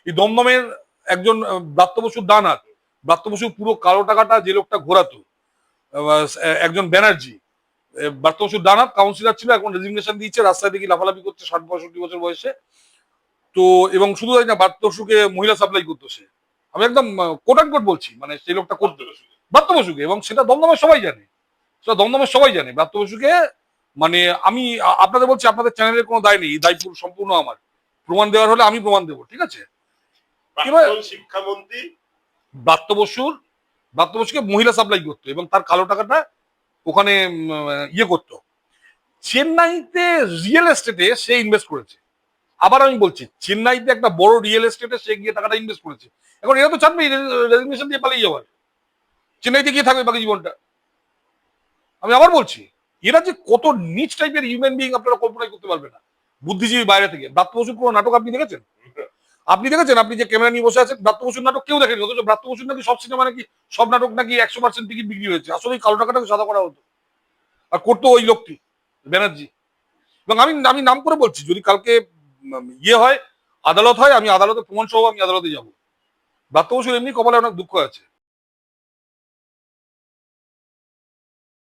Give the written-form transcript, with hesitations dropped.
এই দমদমের একজন ব্রাত্য বসুর ডান হাত, ব্রাত্য বসুর পুরো কালো টাকাটা যে লোকটা ঘোরাতো, একজন ব্যানার্জি, ব্রাত্য বসুর ডান হাত কাউন্সিলর ছিল, এখন রেজিগনেশন দিয়েছে, রাস্তায় দেখি লাফালাফি করছে 60-65 বছর বয়সে। তো এবং শুধু তাই না, ব্রাত্য বসুকে মহিলা সাপ্লাই করতো সে। আমি একদম কোট অ্যান্ড কোট বলছি, মানে সেই লোকটা করতো ব্রাত্য বসুকে, এবং সেটা দমদমের সবাই জানে, সেটা দমদমের সবাই জানে ব্রাত্য বসুকে। মানে আমি আপনাদের বলছি, আপনাদের চ্যানেলের কোনো দায় নেই, দায় সম্পূর্ণ আমার। প্রমাণ দেওয়ার হলে আমি প্রমাণ দেবো, ঠিক আছে? এবার শিক্ষামন্ত্রী ব্রাত্য বসুর, ব্রাত্য বসুকে মহিলা সাপ্লাই করতো এবং তার কালো টাকাটা ওখানে ইয়ে করতো। চেন্নাইতে রিয়েল এস্টেটে সে ইনভেস্ট করেছে। আবার আমি বলছি, চেন্নাইতে একটা বড় রিয়েল এস্টেটে সে গিয়ে টাকাটা ইনভেস্ট করেছে। এখন এরা তো চানবে রেজিগনেশন দিয়ে পালিয়ে যাওয়ার, চেন্নাইতে গিয়ে থাকবে বাকি জীবনটা। আমি আবার বলছি, এরা যে কত নিচ টাইপের হিউম্যান বিং আপনারা কল্পনাই করতে পারবেন না, বুদ্ধিজীবী বাইরে থেকে। ব্রাত্য বসুর কোনো নাটক আপনি দেখেছেন? আপনি দেখেছেন? আপনি যে ক্যামেরা নিয়ে বসে আছেন, ব্রাত্য বসুর নাটক কেউ দেখেনি, অথচ ব্রাত্য বসুর নাকি সব সিনেমা নাকি, সব নাটক নাকি 100% টিকিট বিক্রি হয়েছে। আসলে কালো টাকাটাকে সাদা করা হতো, আর করতো ওই লোকটি, ব্যানার্জি। এবং আমি আমি নাম করে বলছি, যদি কালকে ইয়ে হয়, আদালত হয়, আমি আদালতে প্রমাণ সহ আমি আদালতে যাবো। ব্রাত্য বসুর এমনি কপালে অনেক দুঃখ আছে।